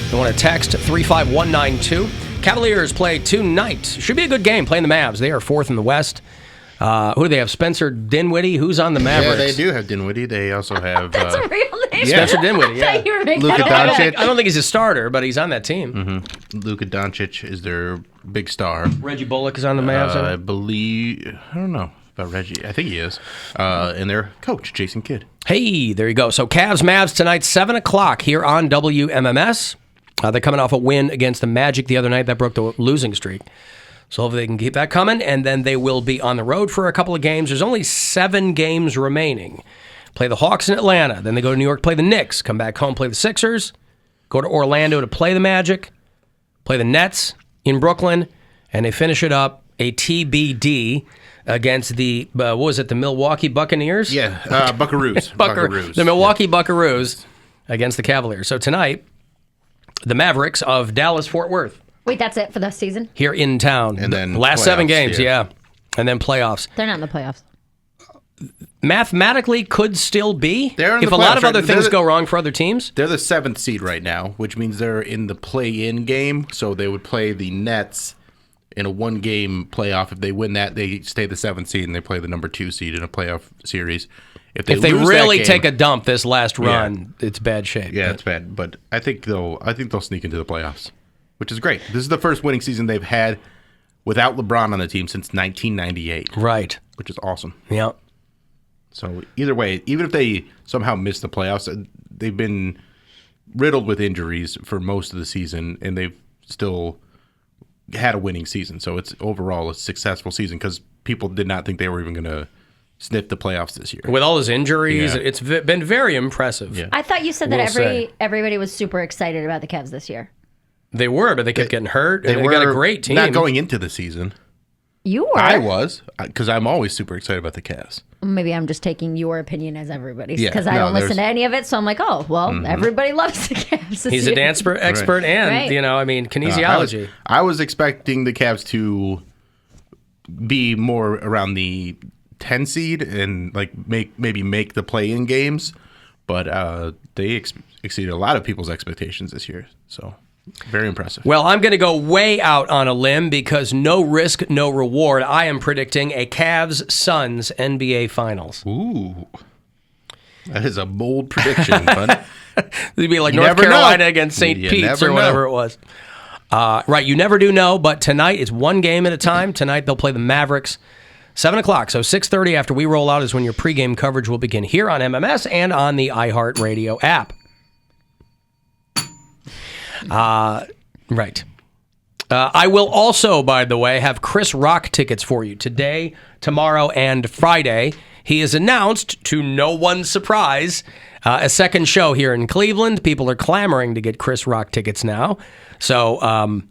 You want to text 35192. Cavaliers play tonight. Should be a good game playing the Mavs. They are fourth in the West. Who do they have? Spencer Dinwiddie? Who's on the Mavericks? Yeah, they do have Dinwiddie. They also have... That's a real name. Spencer Dinwiddie, yeah. Luka Doncic. I don't think he's a starter, but he's on that team. Mm-hmm. Luka Doncic is their big star. Reggie Bullock is on the Mavs. I believe... I don't know about Reggie. I think he is. And their coach, Jason Kidd. Hey, there you go. So Cavs, Mavs tonight, 7 o'clock here on WMMS. They're coming off a win against the Magic the other night. That broke the losing streak. So hopefully they can keep that coming, and then they will be on the road for a couple of games. There's only 7 games remaining. Play the Hawks in Atlanta. Then they go to New York, play the Knicks. Come back home, play the Sixers. Go to Orlando to play the Magic. Play the Nets in Brooklyn. And they finish it up, a TBD, against the, what was it, the Milwaukee Buccaneers? Yeah, Buckaroos. Buckaroos. The Milwaukee Buckaroos against the Cavaliers. So tonight, the Mavericks of Dallas-Fort Worth. Wait, that's it for the season? Here in town. And then last 7 games, yeah. And then playoffs. They're not in the playoffs. Mathematically could still be. They're in if the a lot of playoffs, other right? things go wrong for other teams. They're the 7th seed right now, which means they're in the play-in game. So they would play the Nets in a 1-game playoff. If they win that, they stay the 7th seed, and they play the number 2 seed in a playoff series. If they lose really that game, take a dump this last run, it's bad shape. Yeah, it's bad. But I think they'll sneak into the playoffs, which is great. This is the first winning season they've had without LeBron on the team since 1998. Right. Which is awesome. Yeah. So either way, even if they somehow miss the playoffs, they've been riddled with injuries for most of the season, and they've still had a winning season. So it's overall a successful season because people did not think they were even going to sniff the playoffs this year. With all those injuries, Yeah. it's been very impressive. Yeah. I thought you said that everybody was super excited about the Cavs this year. They were, but they kept getting hurt. They got a great team. Not going into the season. You were. I was, because I'm always super excited about the Cavs. Maybe I'm just taking your opinion as everybody's Yeah, because I don't listen to any of it. So I'm like, oh, well, everybody loves the Cavs. This He's year. a dance expert and, kinesiology. I was expecting the Cavs to be more around the 10 seed and maybe make the play-in games, but they exceeded a lot of people's expectations this year. So very impressive. Well, I'm going to go way out on a limb because no risk, no reward. I am predicting a Cavs-Suns NBA Finals. Ooh. That is a bold prediction, bud. It'd be like North Carolina against St. Pete's or whatever it was. Right, you never do know, but tonight it's 1 game at a time. Tonight they'll play the Mavericks. 7 o'clock, so 6:30 after we roll out is when your pregame coverage will begin here on MMS and on the iHeartRadio app. Right. I will also, by the way, have Chris Rock tickets for you today, tomorrow, and Friday. He has announced, to no one's surprise, a second show here in Cleveland. People are clamoring to get Chris Rock tickets now. So,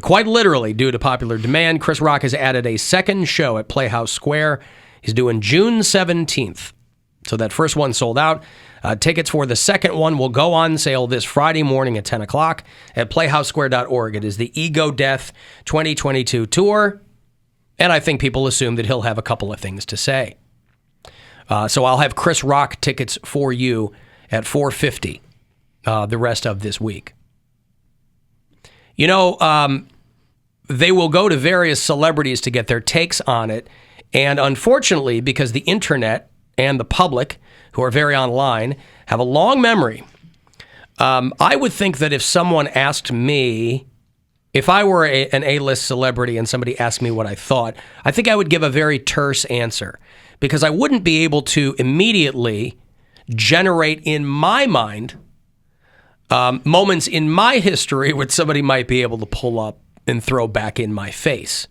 quite literally, due to popular demand, Chris Rock has added a second show at Playhouse Square. He's doing June 17th. So that first one sold out. Tickets for the second one will go on sale this Friday morning at 10 o'clock at playhousesquare.org. It is the Ego Death 2022 tour, and I think people assume that he'll have a couple of things to say. So I'll have Chris Rock tickets for you at $450 the rest of this week. You know, they will go to various celebrities to get their takes on it, and unfortunately, because the internet and the public, who are very online, have a long memory. I would think that if someone asked me, if I were an A-list celebrity and somebody asked me what I thought, I think I would give a very terse answer because I wouldn't be able to immediately generate in my mind moments in my history which somebody might be able to pull up and throw back in my face.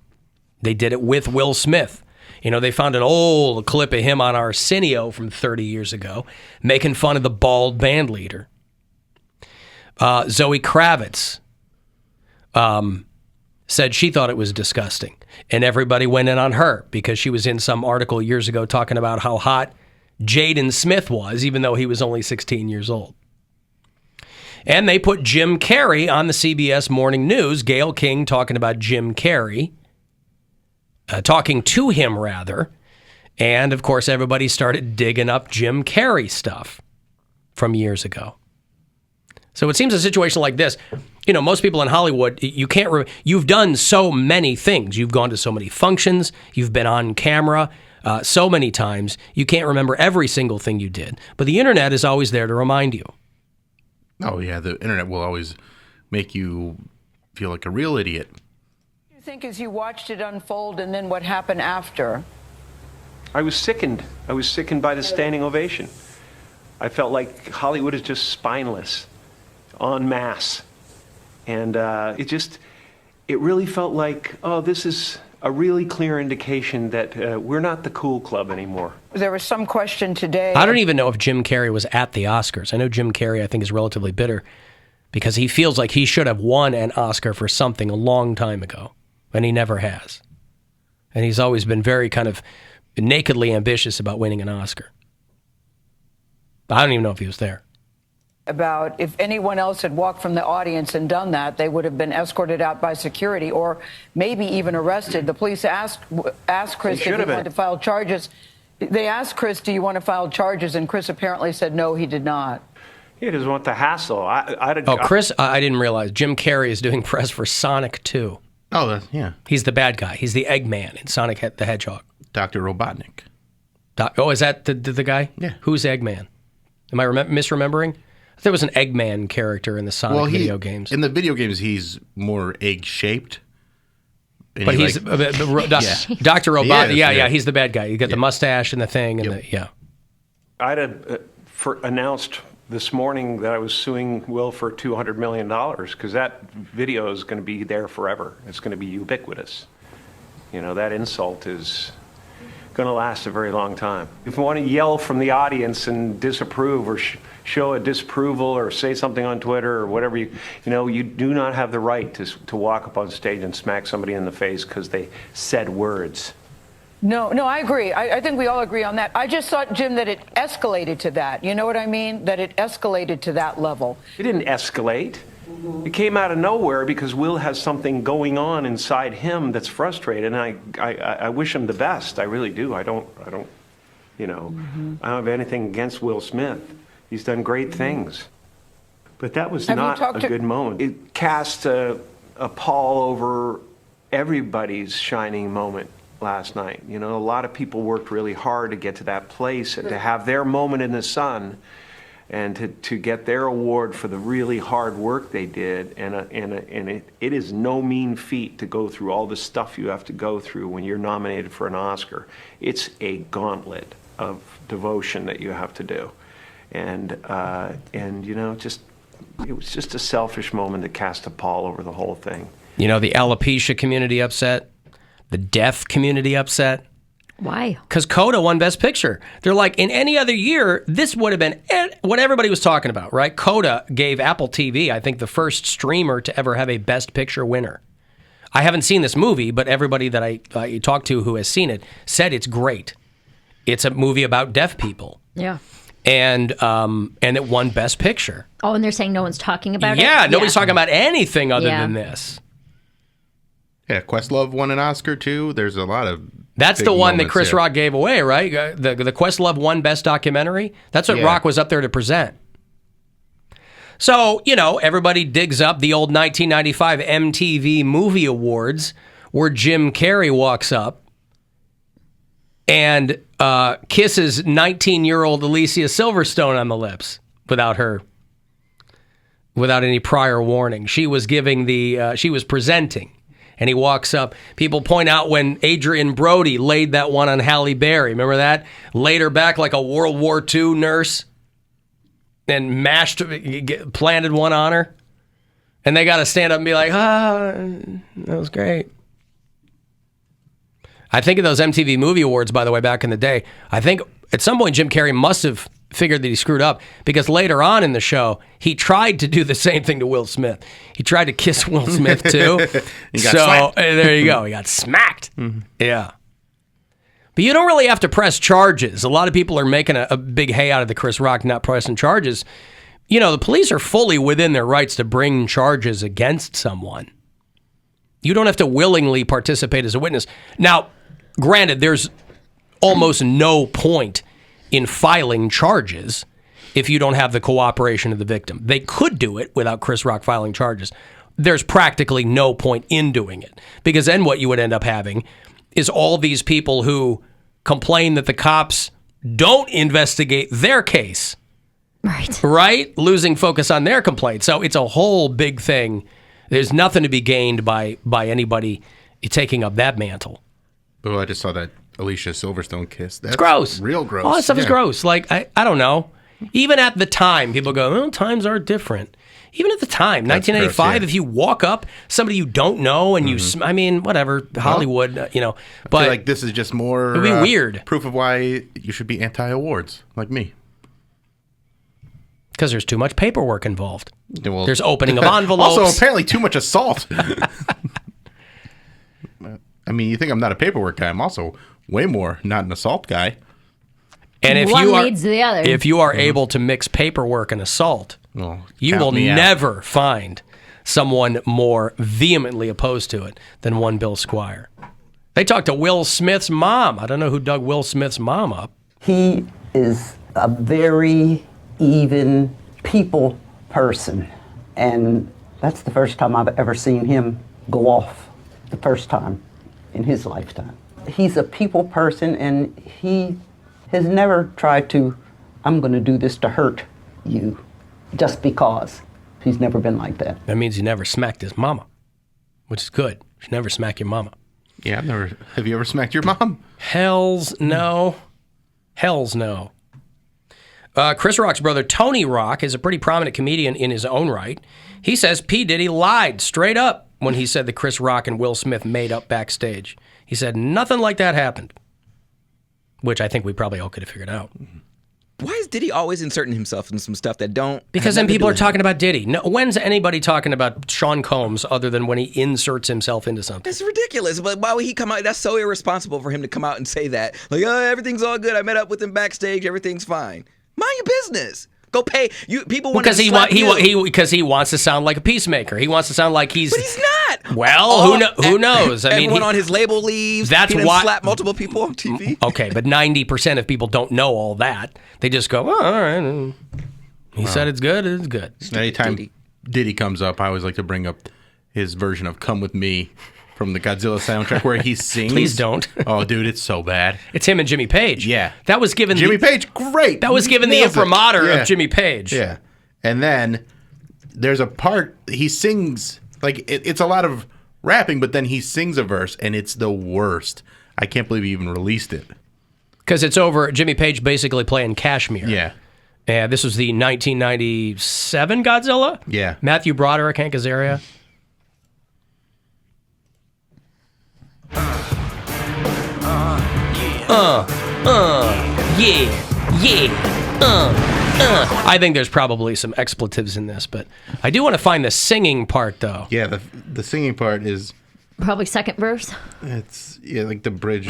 They did it with Will Smith. You know, they found an old clip of him on Arsenio from 30 years ago, making fun of the bald band leader. Zoe Kravitz said she thought it was disgusting, and everybody went in on her because she was in some article years ago talking about how hot Jaden Smith was, even though he was only 16 years old. And they put Jim Carrey on the CBS Morning News, Gayle King talking about Jim Carrey. Talking to him, rather. And, of course, everybody started digging up Jim Carrey stuff from years ago. So it seems a situation like this, most people in Hollywood, you can't. You've done so many things. You've gone to so many functions. You've been on camera so many times. You can't remember every single thing you did. But the internet is always there to remind you. Oh yeah, the internet will always make you feel like a real idiot. What do you think as you watched it unfold, and then what happened after? I was sickened. I was sickened by the standing ovation. I felt like Hollywood is just spineless, en masse. And it really felt like, this is a really clear indication that we're not the cool club anymore. There was some question today. I don't even know if Jim Carrey was at the Oscars. I know Jim Carrey, I think, is relatively bitter because he feels like he should have won an Oscar for something a long time ago, and he never has. And he's always been very kind of nakedly ambitious about winning an Oscar. I don't even know if he was there. About if anyone else had walked from the audience and done that, they would have been escorted out by security or maybe even arrested. The police asked Chris if he wanted to file charges. They asked Chris, do you want to file charges? And Chris apparently said no, he did not. He doesn't want the hassle. Chris, I didn't realize Jim Carrey is doing press for Sonic 2. Oh, yeah. He's the bad guy. He's the Eggman in Sonic the Hedgehog. Dr. Robotnik. Is that the guy? Yeah. Who's Eggman? Am I misremembering? There was an Eggman character in the Sonic video games. In the video games, he's more egg-shaped. But he's Dr. Robotnik. Yeah, he's the bad guy. You got the mustache and the thing. And I'd announced this morning that I was suing Will for $200 million because that video is going to be there forever. It's going to be ubiquitous. That insult is going to last a very long time. If you want to yell from the audience and disapprove or show a disapproval or say something on Twitter or whatever, you do not have the right to walk up on stage and smack somebody in the face because they said words. No, I agree. I think we all agree on that. I just thought, Jim, that it escalated to that. You know what I mean? That it escalated to that level. It didn't escalate. It came out of nowhere because Will has something going on inside him that's frustrated, and I wish him the best. I really do. I don't have anything against Will Smith. He's done great things. But that was not a good moment. It cast a pall over everybody's shining moment last night. A lot of people worked really hard to get to that place and to have their moment in the sun and to get their award for the really hard work they did. And it is no mean feat to go through all the stuff you have to go through when you're nominated for an Oscar. It's a gauntlet of devotion that you have to do. And it was just a selfish moment to cast a pall over the whole thing. The alopecia community upset, the deaf community upset. Why? Because Coda won Best Picture. They're like, in any other year, this would have been what everybody was talking about, right? Coda gave Apple TV, I think, the first streamer to ever have a Best Picture winner. I haven't seen this movie, but everybody that I talked to who has seen it said it's great. It's a movie about deaf people. Yeah. And it won Best Picture. Oh, and they're saying no one's talking about it? Yeah, nobody's talking about anything other than this. Yeah, Questlove won an Oscar, too. There's a lot of That's the one that Chris Rock gave away, right? The Questlove won Best Documentary. That's what Rock was up there to present. So, everybody digs up the old 1995 MTV Movie Awards where Jim Carrey walks up and kisses 19-year-old Alicia Silverstone on the lips without any prior warning. She was she was presenting. And he walks up. People point out when Adrian Brody laid that one on Halle Berry. Remember that? Laid her back like a World War II nurse and planted one on her. And they got to stand up and be like, that was great. I think of those MTV Movie Awards, by the way, back in the day. I think at some point Jim Carrey must have figured that he screwed up because later on in the show, he tried to do the same thing to Will Smith. He tried to kiss Will Smith, too. There you go. He got smacked. Mm-hmm. Yeah. But you don't really have to press charges. A lot of people are making a big hay out of the Chris Rock not pressing charges. The police are fully within their rights to bring charges against someone. You don't have to willingly participate as a witness. Now, granted, there's almost no point in filing charges if you don't have the cooperation of the victim. They could do it without Chris Rock filing charges. There's practically no point in doing it, because then what you would end up having is all these people who complain that the cops don't investigate their case. Right? Losing focus on their complaint. So it's a whole big thing. There's nothing to be gained by anybody taking up that mantle. Oh, I just saw that Alicia Silverstone kiss. That's it's gross. Real gross. All that stuff is gross. Like, I don't know. Even at the time, people go, well, times are different. Even at the time, that's 1985, gross, if you walk up somebody you don't know and I mean, whatever, Hollywood, But I feel like this is just more it'd be weird. Proof of why you should be anti-awards, like me. Because there's too much paperwork involved. Well, there's opening of envelopes. Also, apparently too much assault. I mean, you think I'm not a paperwork guy. I'm also way more not an assault guy. And if One you are, leads to the other. If you are able to mix paperwork and assault, you will never find someone more vehemently opposed to it than one Bill Squire. They talked to Will Smith's mom. I don't know who dug Will Smith's mom up. He is a very even people person, and that's the first time I've ever seen him go off, the first time in his lifetime. He's a people person, and he has never tried to, I'm going to do this to hurt you just because. He's never been like that. That means he never smacked his mama, which is good. You should never smack your mama. Yeah, I've never. Have you ever smacked your mom? Hells no. Hells no. Chris Rock's brother, Tony Rock, is a pretty prominent comedian in his own right. He says P. Diddy lied straight up when he said that Chris Rock and Will Smith made up backstage. He said nothing like that happened, which I think we probably all could have figured out. Why is Diddy always inserting himself in some stuff that don't? Because then people are talking about Diddy. No, when's anybody talking about Sean Combs other than when he inserts himself into something? That's ridiculous. But why would he come out? That's so irresponsible for him to come out and say that. Like, oh, everything's all good. I met up with him backstage. Everything's fine. Mind your business. Go pay you. People want to because he wants to sound like a peacemaker. He wants to sound like he's. But he's not. Well, who knows? I mean, everyone on his label leaves. That's he why slap multiple people on TV. Okay, but 90% of people don't know all that. They just go, oh, all right. He said it's good. It's good. Anytime Diddy comes up, I always like to bring up his version of "Come with Me" from the Godzilla soundtrack, where he sings. Please don't. Oh, dude, it's so bad. It's him and Jimmy Page. Yeah, that was given. Jimmy Page, great. That was given the imprimatur of Jimmy Page. Yeah, and then there's a part he sings like it's a lot of rapping, but then he sings a verse, and it's the worst. I can't believe he even released it. Because it's over Jimmy Page basically playing Kashmir. Yeah. And this was the 1997 Godzilla. Yeah. Matthew Broderick, Hank Azaria. I think there's probably some expletives in this, but I do want to find the singing part, though. Yeah, the singing part is probably second verse. It's like the bridge.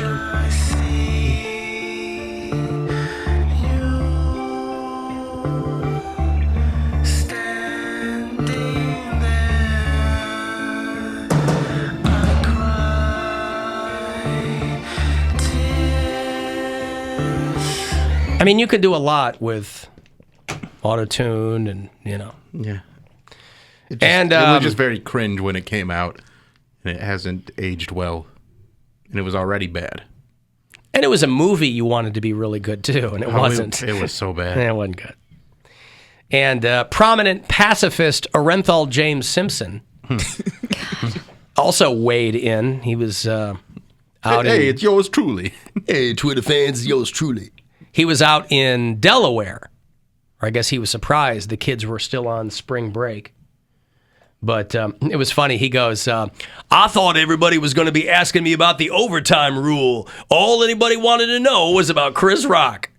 I mean, you could do a lot with auto-tune and, Yeah. It was just very cringe when it came out, and it hasn't aged well, and it was already bad. And it was a movie you wanted to be really good, too, and it wasn't. It was so bad. It wasn't good. And prominent pacifist Orenthal James Simpson also weighed in. He was out Hey, it's yours truly. Hey, Twitter fans, yours truly. He was out in Delaware, or I guess he was surprised the kids were still on spring break. But it was funny. He goes, I thought everybody was going to be asking me about the overtime rule. All anybody wanted to know was about Chris Rock.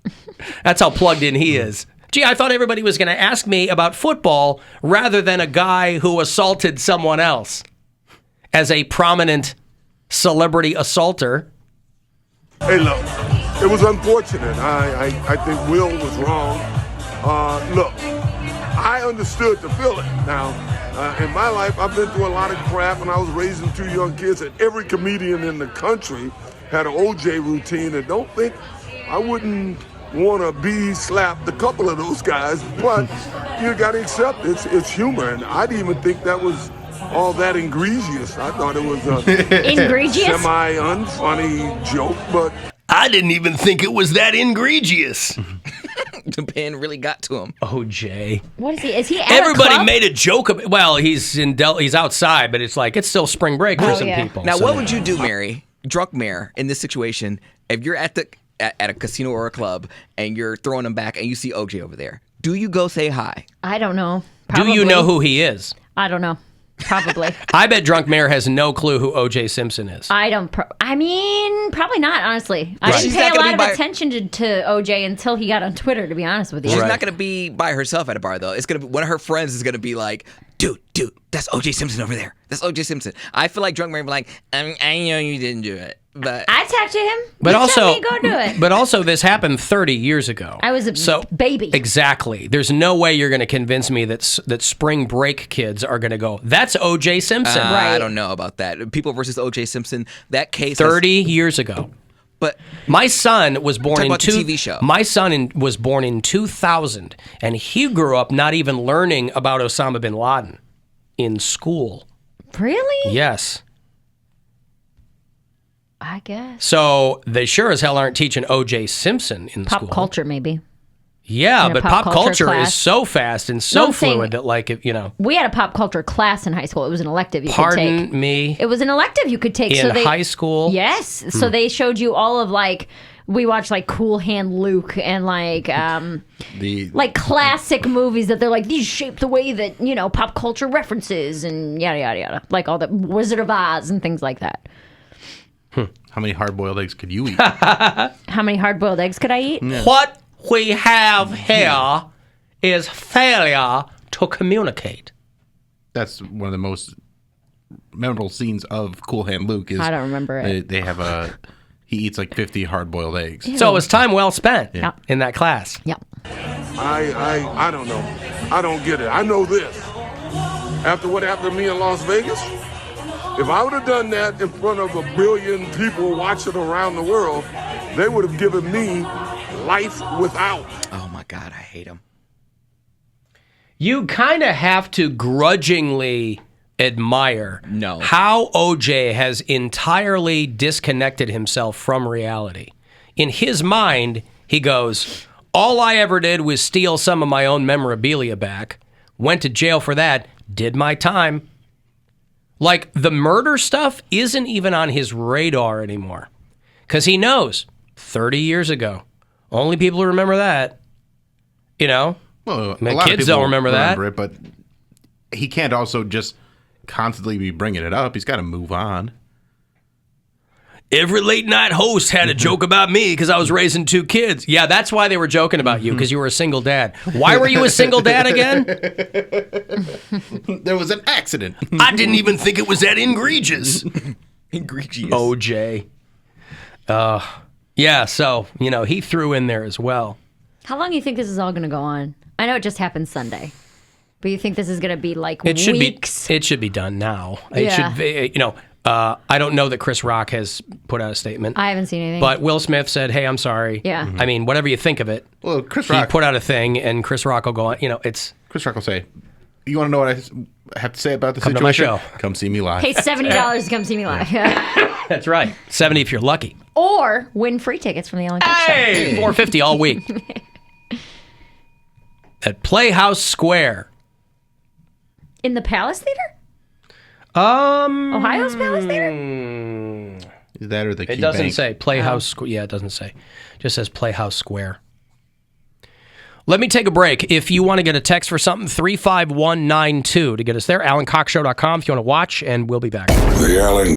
That's how plugged in he is. Gee, I thought everybody was going to ask me about football rather than a guy who assaulted someone else. As a prominent celebrity assaulter. Hey, look, it was unfortunate. I think Will was wrong. Look, I understood the feeling. Now, in my life, I've been through a lot of crap, and I was raising two young kids, and every comedian in the country had an OJ routine, and don't think I wouldn't want to slapped a couple of those guys, but you got to accept it's humor, and I didn't even think that was all that egregious. I thought it was a semi-unfunny joke, but I didn't even think it was that egregious. The pen really got to him. OJ. What is he? Is he at Everybody a club? made a joke of it. Well, he's outside, but it's like it's still spring break for some people. Now, what would you do, Mary, drunk Mare, in this situation if you're at a casino or a club and you're throwing them back and you see OJ over there? Do you go say hi? I don't know. Probably. Do you know who he is? I don't know. Probably. I bet drunk Mare has no clue who O.J. Simpson is. I don't. I mean, probably not. Honestly, I Right. didn't pay a lot of attention to O.J. until he got on Twitter. To be honest with you, She's not going to be by herself at a bar though. It's going to be one of her friends is going to be like, dude, that's O.J. Simpson over there. That's O.J. Simpson. I feel like drunk Mary would be like, I know you didn't do it, but I talked to him. But He also, told me go do it. But also, this happened 30 years ago. I was a baby. Exactly. There's no way you're going to convince me that spring break kids are going to go, that's O.J. Simpson. I don't know about that. People versus O.J. Simpson. That case 30 years ago. But my son was born in the TV show. My son was born in 2000, and he grew up not even learning about Osama bin Laden in school. Really? Yes. I guess. So they sure as hell aren't teaching O.J. Simpson in school. Pop culture, maybe. Yeah, In a but pop pop culture culture is class. so fast and No, so I'm saying- fluid that, like, if you know. We had a pop culture class in high school. It was an elective you could Pardon take. me. It was an elective you could take. In high school? Yes. So they showed you all of like. We watched like Cool Hand Luke and like like classic movies that they're like these shape the way that pop culture references and yada yada yada, like all the Wizard of Oz and things like that. How many hard-boiled eggs could you eat? How many hard-boiled eggs could I eat? What we have here is failure to communicate. That's one of the most memorable scenes of Cool Hand Luke. Is I don't remember it. They have he eats like 50 hard-boiled eggs. So it was time well spent Yeah. in that class. Yep. I don't know. I don't get it. I know this. After what happened to me in Las Vegas, if I would have done that in front of 1 billion people watching around the world, they would have given me life without. Oh my God, I hate him. You kind of have to grudgingly admire how OJ has entirely disconnected himself from reality. In his mind, he goes, all I ever did was steal some of my own memorabilia back, went to jail for that, did my time. Like, the murder stuff isn't even on his radar anymore. Because he knows, 30 years ago, only people who remember that, Well, the a lot of kids people don't remember that. it, but he can't also just constantly be bringing it up. He's got to move on. Every late night host had a joke about me because I was raising 2 kids. Yeah, that's why they were joking about you, because you were a single dad. Why were you a single dad again? There was an accident. I didn't even think it was that egregious. Egregious. OJ. Yeah, so, he threw in there as well. How long do you think this is all going to go on? I know it just happened Sunday, but you think this is going to be like It should weeks? be. It should be done now. Yeah. It should. I don't know that Chris Rock has put out a statement. I haven't seen anything. But Will Smith said, "Hey, I'm sorry." Yeah. I mean, whatever you think of it. Well, Chris he Rock put out a thing, and Chris Rock will go on. It's Chris Rock will say, "You want to know what I have to say about the Come situation? to my show. Come see me live." Pay $70 to come see me live. That's right. 70 if you're lucky. Or win free tickets from the Alan Cox Show. Hey, $4.50 all week at Playhouse Square. In the Palace Theater? Ohio's Palace Theater? Is that or the It Key doesn't Bank? say Playhouse Square. Yeah, it doesn't say. It just says Playhouse Square. Let me take a break. If you want to get a text for something, 35192 to get us there. AlanCoxShow.com if you want to watch, and we'll be back. The Alan